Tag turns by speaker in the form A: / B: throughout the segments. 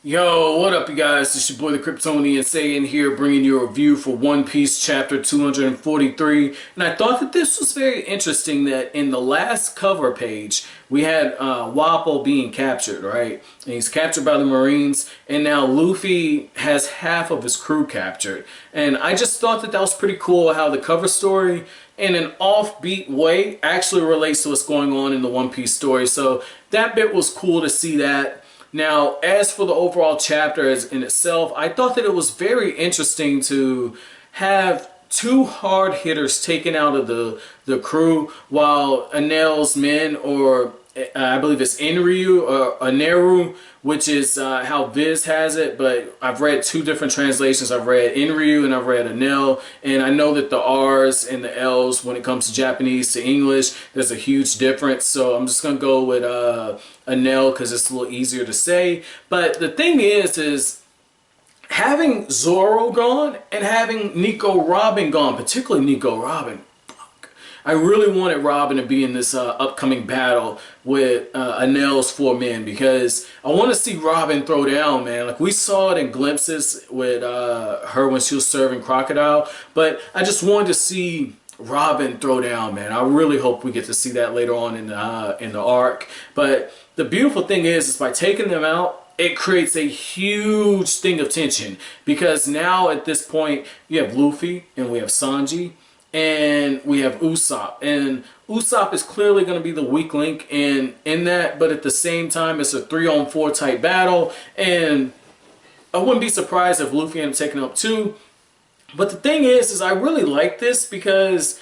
A: Yo, what up, you guys? It's your boy the Kryptonian saying here, bringing you a review for One Piece chapter 243. And I thought that this was very interesting that in the last cover page, we had Wapol being captured, right? And he's captured by the Marines, and now Luffy has half of his crew captured. And I just thought that that was pretty cool how the cover story, in an offbeat way, actually relates to what's going on in the One Piece story. So that bit was cool to see that. Now, as for the overall chapter as in itself, I thought that it was very interesting to have two hard hitters taken out of the crew while Enel's men, or I believe it's Enryu or Eneru, which is how Viz has it, but I've read two different translations. I've read Enryu and I've read Enel, and I know that the R's and the L's when it comes to Japanese to English, there's a huge difference, so I'm just going to go with Enel because it's a little easier to say. But the thing is having Zoro gone and having Nico Robin gone, particularly Nico Robin, I really wanted Robin to be in this upcoming battle with Enel's four men because I want to see Robin throw down, man. Like we saw it in glimpses with her when she was serving Crocodile, but I just wanted to see Robin throw down, man. I really hope we get to see that later on in the arc. But the beautiful thing is by taking them out, it creates a huge thing of tension because now at this point you have Luffy and we have Sanji. And we have Usopp, and Usopp is clearly going to be the weak link in that, but at the same time, it's a 3-on-4 type battle, and I wouldn't be surprised if Luffy ended up taking up two. But the thing is I really like this because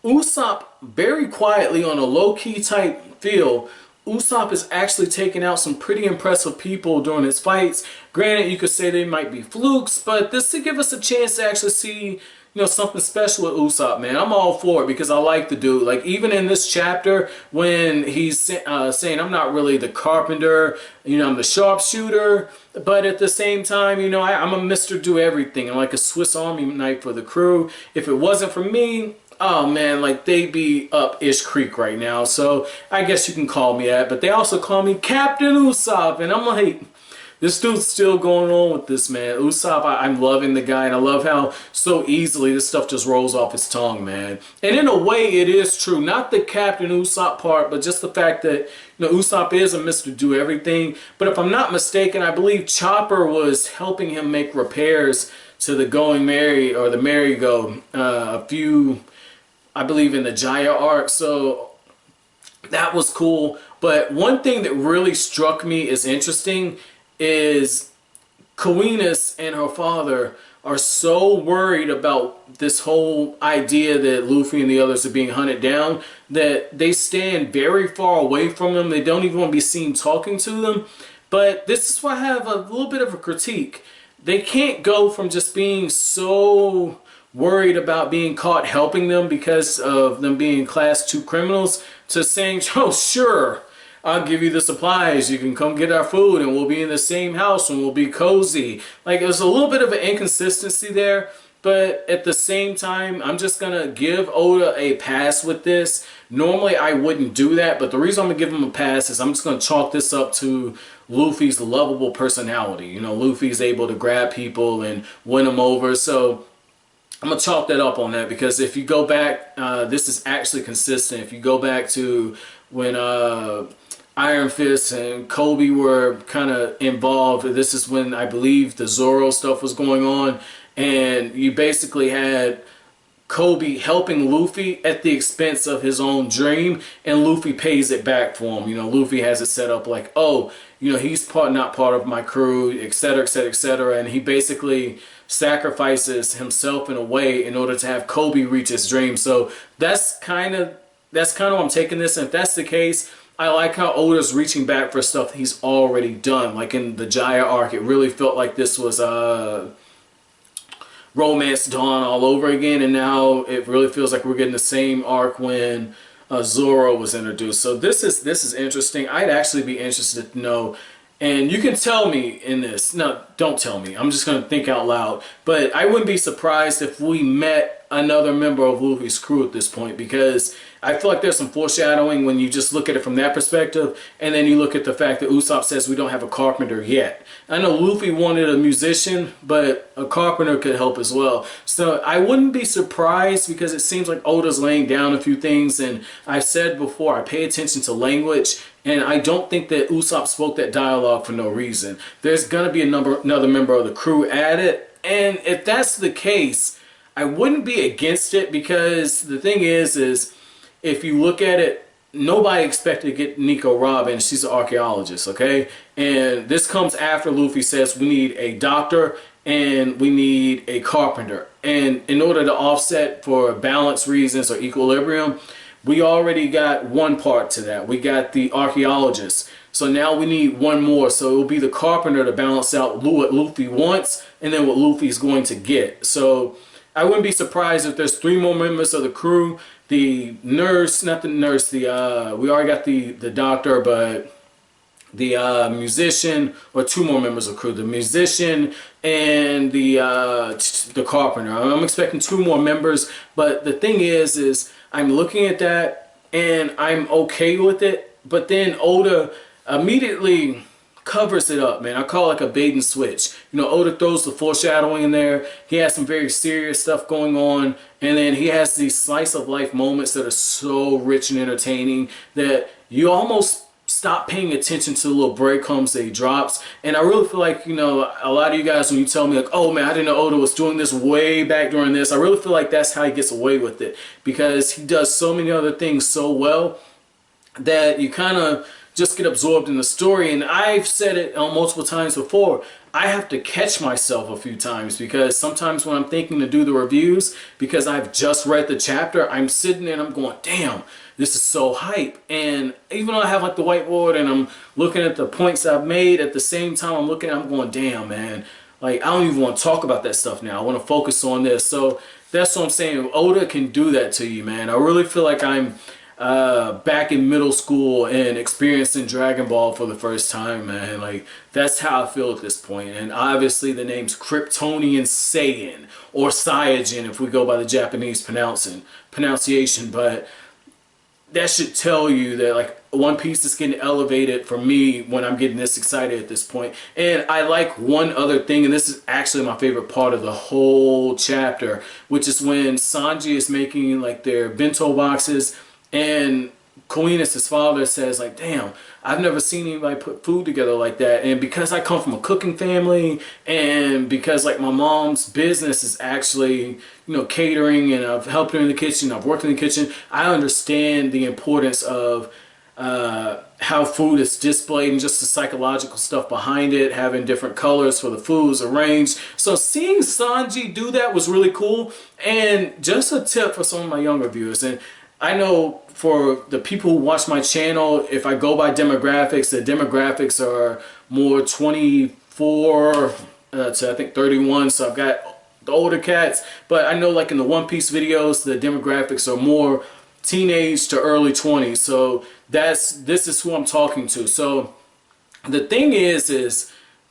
A: Usopp, very quietly on a low-key type feel, Usopp is actually taking out some pretty impressive people during his fights. Granted, you could say they might be flukes, but this to give us a chance to actually see something special with Usopp, man. I'm all for it because I like the dude. Like, even in this chapter, when he's saying, I'm not really the carpenter, I'm the sharpshooter, but at the same time, I'm a Mr. Do Everything. I'm like a Swiss Army knife for the crew. If it wasn't for me, oh man, like they'd be up Ish Creek right now. So I guess you can call me that. But they also call me Captain Usopp, and I'm like, this dude's still going on with this, man. Usopp, I'm loving the guy, and I love how so easily this stuff just rolls off his tongue, man. And in a way, it is true. Not the Captain Usopp part, but just the fact that, Usopp is a Mr. Do Everything. But if I'm not mistaken, I believe Chopper was helping him make repairs to the Going Merry, or the Merry-Go, a few, I believe, in the Jaya arc. So that was cool. But one thing that really struck me as interesting is Kuinas and her father are so worried about this whole idea that Luffy and the others are being hunted down that they stand very far away from them. They don't even want to be seen talking to them. But this is why I have a little bit of a critique. They can't go from just being so worried about being caught helping them because of them being class 2 criminals to saying, oh sure, I'll give you the supplies, you can come get our food, and we'll be in the same house and we'll be cozy. Like, there's a little bit of an inconsistency there, but at the same time, I'm just gonna give Oda a pass with this. Normally I wouldn't do that, but the reason I'm gonna give him a pass is I'm just gonna chalk this up to Luffy's lovable personality. Luffy's able to grab people and win them over, so I'm gonna chalk that up on that, because if you go back, this is actually consistent. If you go back to when Iron Fist and Kobe were kind of involved, this is when I believe the Zoro stuff was going on, and you basically had Kobe helping Luffy at the expense of his own dream, and Luffy pays it back for him. Luffy has it set up like, oh, he's not part of my crew, etc., etc., etc., and he basically sacrifices himself in a way in order to have Kobe reach his dream. So that's kind of what I'm taking this, and if that's the case, I like how Oda's reaching back for stuff he's already done. Like in the Jaya arc, it really felt like this was Romance Dawn all over again, and now it really feels like we're getting the same arc when Zoro was introduced. So this is interesting. I'd actually be interested to know, and you can tell me in this. No, don't tell me. I'm just going to think out loud. But I wouldn't be surprised if we met another member of Luffy's crew at this point, because I feel like there's some foreshadowing when you just look at it from that perspective, and then you look at the fact that Usopp says we don't have a carpenter yet. I know Luffy wanted a musician, but a carpenter could help as well. So I wouldn't be surprised, because it seems like Oda's laying down a few things, and I've said before, I pay attention to language, and I don't think that Usopp spoke that dialogue for no reason. There's going to be another member of the crew added, and if that's the case, I wouldn't be against it, because the thing is if you look at it, nobody expected to get Nico Robin. She's an archaeologist, okay? And this comes after Luffy says we need a doctor and we need a carpenter. And in order to offset for balance reasons or equilibrium, we already got one part to that. We got the archaeologist. So now we need one more. So it will be the carpenter to balance out what Luffy wants and then what Luffy's going to get. So I wouldn't be surprised if there's 3 more members of the crew. The nurse, not the nurse, we already got the doctor, but the musician, or 2 more members of the crew, the musician and the carpenter. I'm expecting 2 more members, but the thing is I'm looking at that and I'm okay with it, but then Oda immediately covers it up, man. I call it like a bait and switch. You know, Oda throws the foreshadowing in there. He has some very serious stuff going on, and then he has these slice of life moments that are so rich and entertaining that you almost stop paying attention to the little breadcrumbs that he drops. And I really feel like, you know, a lot of you guys, when you tell me like, oh man, I didn't know Oda was doing this way back during this, I really feel like that's how he gets away with it, because he does so many other things so well that you kind of just get absorbed in the story. And I've said it multiple times before, I have to catch myself a few times, because sometimes when I'm thinking to do the reviews, because I've just read the chapter, I'm sitting there and I'm going, damn, this is so hype. And even though I have like the whiteboard and I'm looking at the points I've made, at the same time I'm going, damn man, like I don't even want to talk about that stuff now. I want to focus on this. So that's what I'm saying. Oda can do that to you, man. I really feel like I'm back in middle school and experiencing Dragon Ball for the first time, man. Like, that's how I feel at this point. And obviously the name's Kryptonian Saiyan, or Saiyajin if we go by the Japanese pronunciation, but that should tell you that like One Piece is getting elevated for me when I'm getting this excited at this point. And I like one other thing, and this is actually my favorite part of the whole chapter, which is when Sanji is making like their bento boxes, and Koinis, his father, says like, damn, I've never seen anybody put food together like that. And because I come from a cooking family, and because like my mom's business is actually, you know, catering, and I've helped her in the kitchen, I've worked in the kitchen, I understand the importance of how food is displayed and just the psychological stuff behind it, having different colors for the foods arranged. So seeing Sanji do that was really cool. And just a tip for some of my younger viewers, and I know for the people who watch my channel, if I go by demographics, the demographics are more 24 to I think 31. So I've got the older cats, but I know like in the One Piece videos, the demographics are more teenage to early 20s. So this is who I'm talking to. So the thing is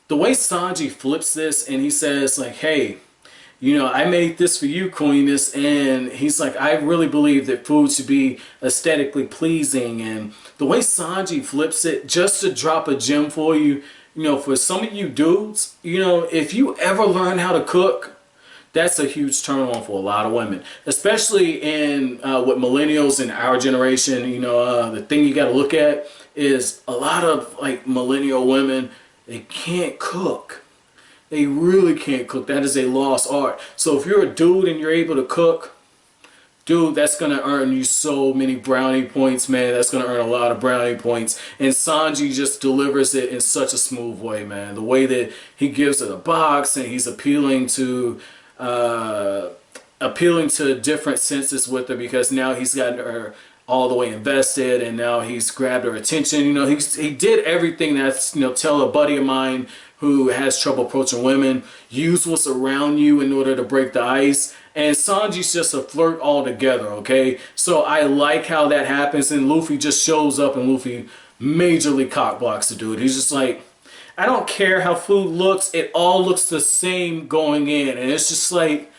A: the way Sanji flips this, and he says like, hey, you know, I made this for you, Koinis, and he's like, I really believe that food should be aesthetically pleasing. And the way Sanji flips it, just to drop a gem for you, you know, for some of you dudes, you know, if you ever learn how to cook, that's a huge turn on for a lot of women, especially in with millennials in our generation. You know, the thing you got to look at is a lot of like millennial women, they can't cook. They really can't cook. That is a lost art. So if you're a dude and you're able to cook, dude, that's going to earn you so many brownie points, man. That's going to earn a lot of brownie points. And Sanji just delivers it in such a smooth way, man. The way that he gives it a box, and he's appealing to different senses with her, because now he's gotten her all the way invested, and now he's grabbed her attention. You know, he did everything that's, you know, tell a buddy of mine who has trouble approaching women, use what's around you in order to break the ice. And Sanji's just a flirt altogether, okay? So I like how that happens, and Luffy just shows up, and Luffy majorly cockblocks the dude. He's just like, I don't care how food looks, it all looks the same going in. And it's just like,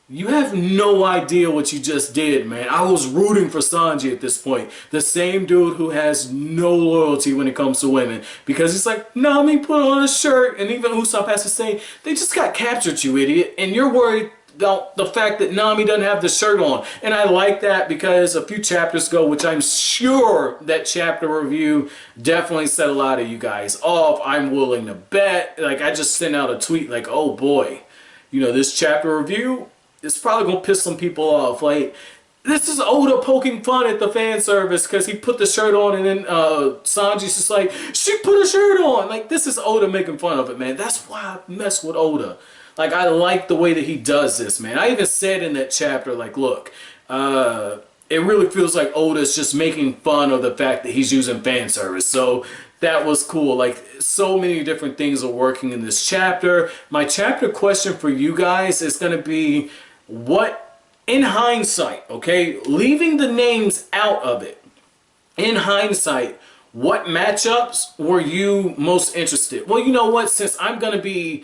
A: You have no idea what you just did, man. I was rooting for Sanji at this point. The same dude who has no loyalty when it comes to women. Because he's like, Nami put on a shirt. And even Usopp has to say, they just got captured, you idiot. And you're worried about the fact that Nami doesn't have the shirt on. And I like that because a few chapters ago, which I'm sure that chapter review definitely set a lot of you guys off. I'm willing to bet. Like, I just sent out a tweet like, oh boy, you know, this chapter review, it's probably gonna piss some people off. Like, this is Oda poking fun at the fan service because he put the shirt on and then Sanji's just like, she put a shirt on. Like, this is Oda making fun of it, man. That's why I mess with Oda. Like, I like the way that he does this, man. I even said in that chapter, like, look, it really feels like Oda's just making fun of the fact that he's using fan service. So that was cool. Like, so many different things are working in this chapter. My chapter question for you guys is going to be, what, in hindsight, okay, leaving the names out of it, in hindsight, what matchups were you most interested? Well, you know what, since I'm going to be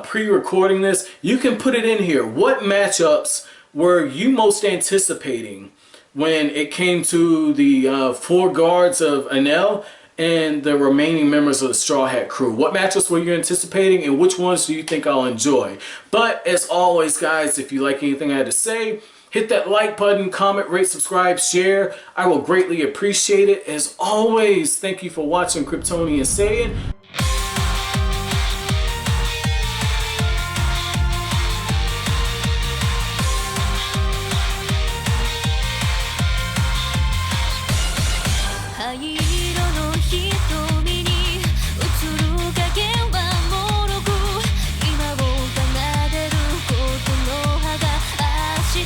A: pre-recording this, you can put it in here. What matchups were you most anticipating when it came to the 4 guards of Enel and the remaining members of the Straw Hat crew? What matchups were you anticipating and which ones do you think I'll enjoy? But as always, guys, if you like anything I had to say, hit that like button, comment, rate, subscribe, share. I will greatly appreciate it. As always, thank you for watching Kryptonian Saiyan.